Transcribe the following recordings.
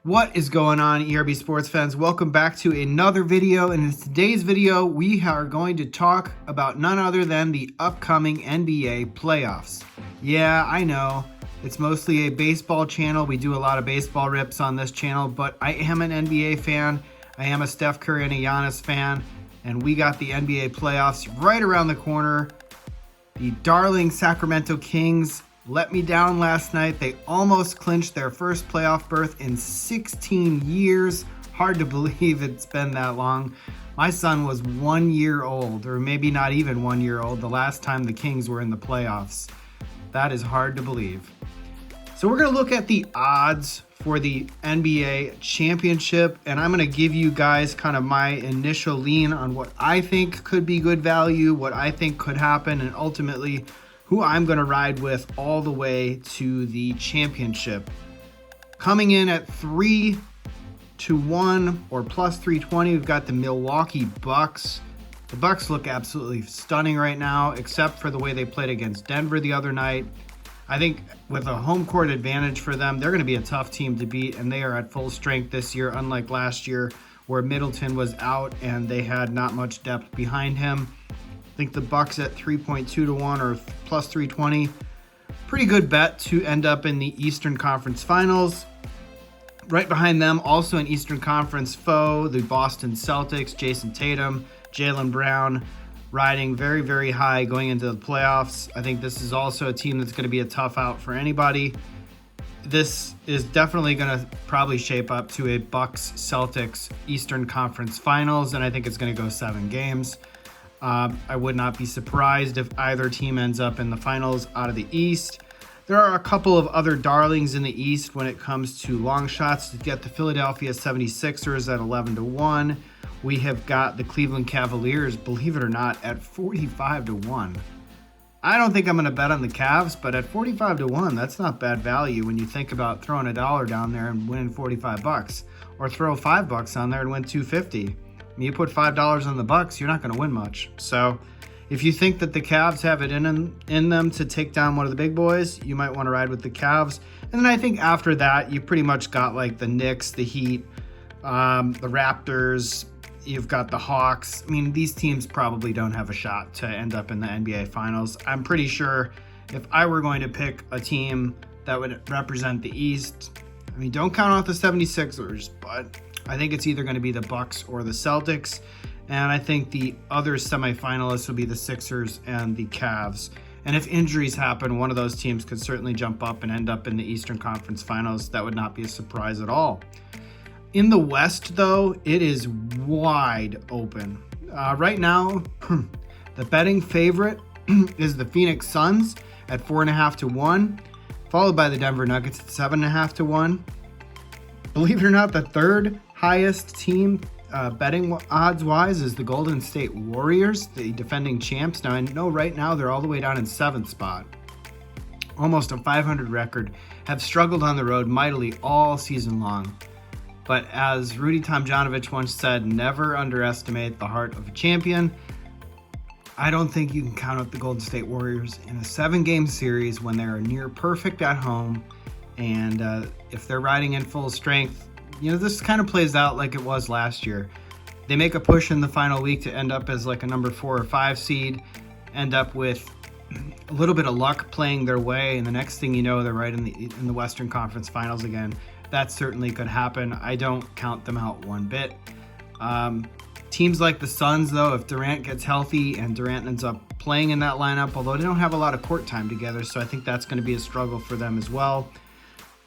What is going on, ERB sports fans? Welcome back to another video. And in today's video, we are going to talk about none other than the upcoming NBA playoffs. Yeah, I know it's mostly a baseball channel. We do a lot of baseball rips on this channel, but I am an NBA fan. I am a Steph Curry and a Giannis fan, and we got the NBA playoffs right around the corner. The darling Sacramento Kings let me down last night. They almost clinched their first playoff berth in 16 years. Hard to believe it's been that long. My son was 1 year old, or maybe not even 1 year old, the last time the Kings were in the playoffs. That is hard to believe. So we're going to look at the odds for the NBA championship, and I'm going to give you guys kind of my initial lean on what I think could be good value, what I think could happen, and ultimately who I'm going to ride with all the way to the championship. Coming in at 3-1 or plus 320, we've got the Milwaukee Bucks. The Bucks look absolutely stunning right now, except for the way they played against Denver the other night. I think with a home court advantage for them, they're going to be a tough team to beat, and they are at full strength this year, unlike last year where Middleton was out and they had not much depth behind him. I think the Bucks at 3.2 to 1 or plus 320. Pretty good bet to end up in the Eastern Conference Finals. Right behind them, also an Eastern Conference foe, the Boston Celtics, Jason Tatum, Jaylen Brown, riding very, very high going into the playoffs. I think this is also a team that's going to be a tough out for anybody. This is definitely going to probably shape up to a Bucks-Celtics Eastern Conference Finals, and I think it's going to go 7 games. I would not be surprised if either team ends up in the finals out of the East. There are a couple of other darlings in the East when it comes to long shots. To get the Philadelphia 76ers at 11 to 1. We have got the Cleveland Cavaliers, believe it or not, at 45 to 1. I don't think I'm going to bet on the Cavs, but at 45 to 1, that's not bad value when you think about throwing $1 down there and winning $45, or throw $5 on there and win $2.50. You put $5 on the Bucks, you're not going to win much. So if you think that the Cavs have it in them to take down one of the big boys, you might want to ride with the Cavs. And then I think after that, you pretty much got like the Knicks, the Heat, the Raptors, you've got the Hawks. I mean, these teams probably don't have a shot to end up in the NBA Finals. I'm pretty sure if I were going to pick a team that would represent the East, I mean, don't count out the 76ers, but I think it's either going to be the Bucks or the Celtics. And I think the other semifinalists will be the Sixers and the Cavs. And if injuries happen, one of those teams could certainly jump up and end up in the Eastern Conference Finals. That would not be a surprise at all. In the West, though, it is wide open. Right now, the betting favorite is the Phoenix Suns at 4.5 to 1, followed by the Denver Nuggets at 7.5 to 1. Believe it or not, the third highest team betting odds-wise is the Golden State Warriors, the defending champs. Now, I know right now they're all the way down in 7th spot. Almost a 500 record, have struggled on the road mightily all season long. But as Rudy Tomjanovich once said, never underestimate the heart of a champion. I don't think you can count out the Golden State Warriors in a 7-game series when they're near perfect at home. And if they're riding in full strength, you know, this kind of plays out like it was last year. They make a push in the final week to end up as like a number 4 or 5 seed, end up with a little bit of luck playing their way, and the next thing you know, they're right in the Western Conference Finals again. That certainly could happen. I don't count them out one bit. Teams like the Suns, though, if Durant gets healthy and Durant ends up playing in that lineup, although they don't have a lot of court time together, so I think that's going to be a struggle for them as well.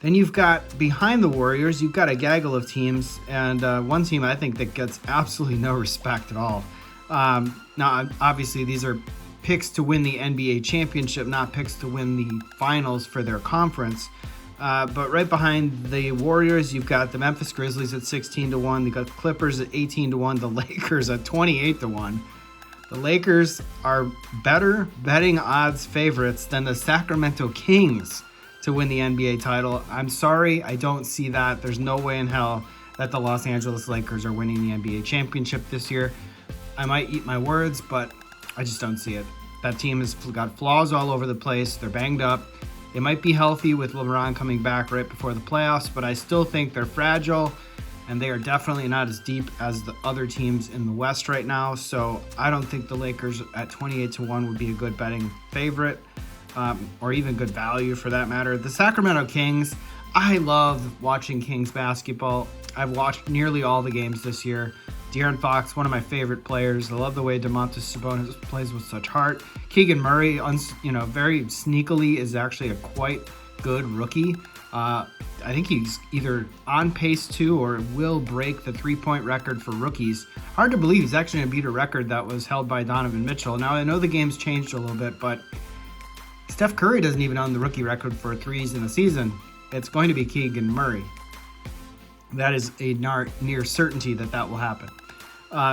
Then you've got, behind the Warriors, you've got a gaggle of teams, and one team I think that gets absolutely no respect at all. Now, obviously, these are picks to win the NBA championship, not picks to win the finals for their conference. But right behind the Warriors, you've got the Memphis Grizzlies at 16 to 1. You've got the Clippers at 18 to 1. The Lakers at 28 to 1. The Lakers are better betting odds favorites than the Sacramento Kings to win the NBA title. I'm sorry, I don't see that. There's no way in hell that the Los Angeles Lakers are winning the NBA championship this year. I might eat my words, but I just don't see it. That team has got flaws all over the place. They're banged up. They might be healthy with LeBron coming back right before the playoffs, but I still think they're fragile, and they are definitely not as deep as the other teams in the West right now. So I don't think the Lakers at 28-1 would be a good betting favorite, or even good value for that matter. The Sacramento Kings, I love watching Kings basketball. I've watched nearly all the games this year. De'Aaron Fox, one of my favorite players. I love the way Domantas Sabonis plays with such heart. Keegan Murray, very sneakily is actually a quite good rookie. I think he's either on pace to or will break the three-point record for rookies. Hard to believe he's actually going to beat a record that was held by Donovan Mitchell. Now, I know the game's changed a little bit, but Steph Curry doesn't even own the rookie record for threes in a season. It's going to be Keegan Murray. That is a near certainty that will happen.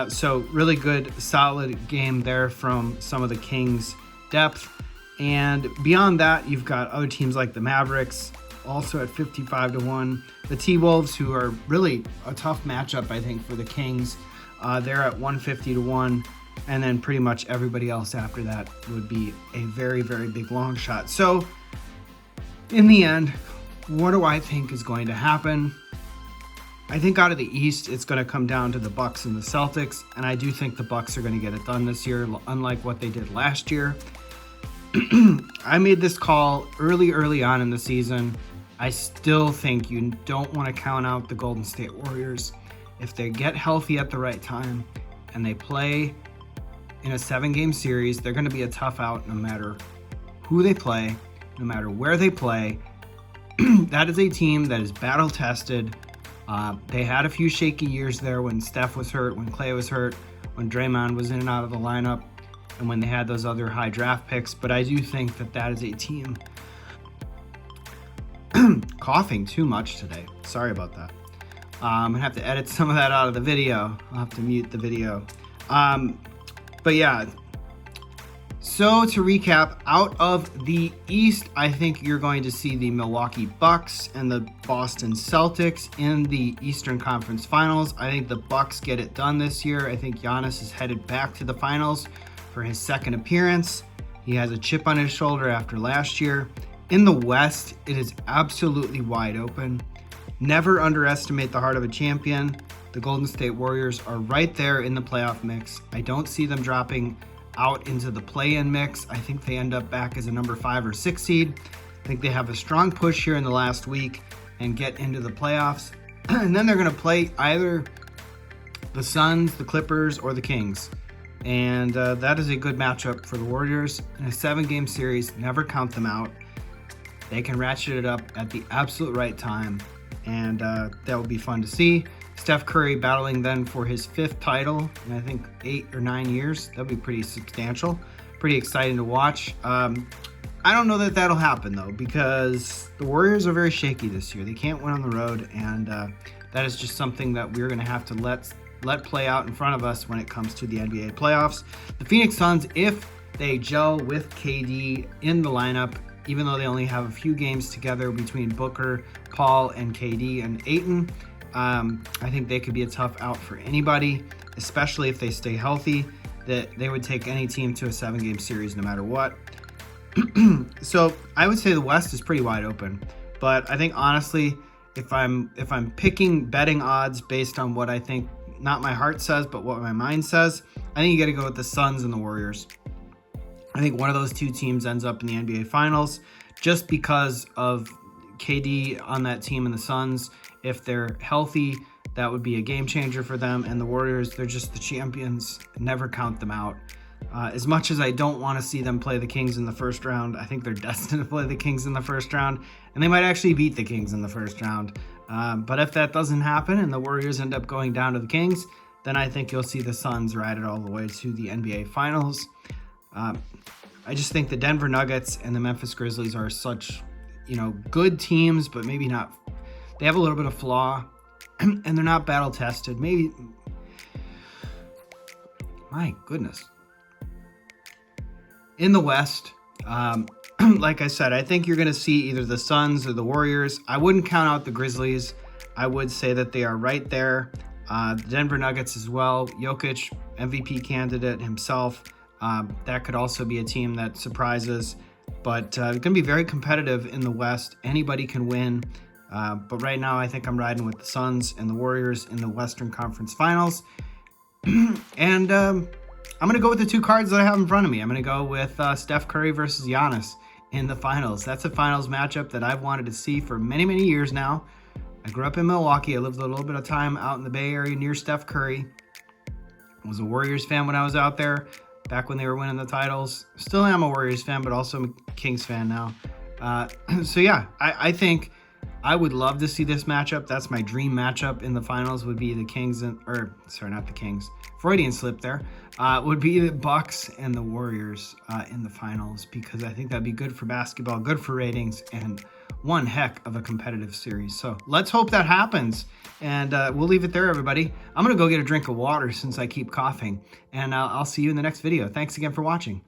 So really good, solid game there from some of the Kings' depth. And beyond that, you've got other teams like the Mavericks, also at 55-1. The T-Wolves, who are really a tough matchup, I think, for the Kings. They're at 150-1. And then pretty much everybody else after that would be a very, very big long shot. So in the end, what do I think is going to happen? I think out of the East, it's going to come down to the Bucks and the Celtics, and I do think the Bucks are going to get it done this year, unlike what they did last year. I made this call early on in the season. I still think you don't want to count out the Golden State Warriors. If they get healthy at the right time and they play in a 7-game series, they're going to be a tough out no matter who they play, no matter where they play. That is a team that is battle tested. They had a few shaky years there when Steph was hurt, when Clay was hurt, when Draymond was in and out of the lineup, and when they had those other high draft picks. But I do think that is a team. Coughing too much today. Sorry about that. I'm going to have to edit some of that out of the video. I'll have to mute the video. But yeah. So to recap, out of the East, I think you're going to see the Milwaukee Bucks and the Boston Celtics in the Eastern Conference Finals. I think the Bucks get it done this year. I think Giannis is headed back to the finals for his second appearance. He has a chip on his shoulder after last year. In the West, it is absolutely wide open. Never underestimate the heart of a champion. The Golden State Warriors are right there in the playoff mix. I don't see them dropping out into the play-in mix. I think they end up back as a number 5 or 6 seed. I think they have a strong push here in the last week and get into the playoffs. And then they're going to play either the Suns, the Clippers, or the Kings. And that is a good matchup for the Warriors. In a 7-game series, never count them out. They can ratchet it up at the absolute right time, and that will be fun to see. Steph Curry battling then for his 5th title in I think 8 or 9 years. That'd be pretty substantial. Pretty exciting to watch. I don't know that that'll happen though, because the Warriors are very shaky this year. They can't win on the road, and that is just something that we're going to have to let play out in front of us when it comes to the NBA playoffs. The Phoenix Suns, if they gel with KD in the lineup, even though they only have a few games together between Booker, Paul, and KD and Ayton, I think they could be a tough out for anybody, especially if they stay healthy. That they would take any team to a 7-game series no matter what. So I would say the West is pretty wide open, but I think honestly, if I'm picking betting odds based on what I think, not my heart says, but what my mind says, I think you got to go with the Suns and the Warriors. I think one of those two teams ends up in the NBA Finals just because of KD on that team and the Suns. If they're healthy, that would be a game changer for them. And the Warriors, they're just the champions. Never count them out. As much as I don't want to see them play the Kings in the first round, I think they're destined to play the Kings in the first round. And they might actually beat the Kings in the first round. But if that doesn't happen and the Warriors end up going down to the Kings, then I think you'll see the Suns ride it all the way to the NBA Finals. I just think the Denver Nuggets and the Memphis Grizzlies are such, good teams, but maybe not. They have a little bit of flaw, and they're not battle tested. Maybe, my goodness. In the West, like I said, I think you're going to see either the Suns or the Warriors. I wouldn't count out the Grizzlies. I would say that they are right there. The Denver Nuggets as well. Jokic, MVP candidate himself. That could also be a team that surprises. But it's going to be very competitive in the West. Anybody can win. But right now, I think I'm riding with the Suns and the Warriors in the Western Conference Finals. And I'm going to go with the two cards that I have in front of me. I'm going to go with Steph Curry versus Giannis in the finals. That's a finals matchup that I've wanted to see for many, many years now. I grew up in Milwaukee. I lived a little bit of time out in the Bay Area near Steph Curry. I was a Warriors fan when I was out there, back when they were winning the titles. Still am a Warriors fan, but also a Kings fan now. So yeah, I think I would love to see this matchup. That's my dream matchup in the finals, would be the Kings not the Kings. Freudian slip there. Would be the Bucks and the Warriors in the finals, because I think that'd be good for basketball, good for ratings, and one heck of a competitive series. So let's hope that happens. And we'll leave it there, everybody. I'm going to go get a drink of water since I keep coughing. And I'll see you in the next video. Thanks again for watching.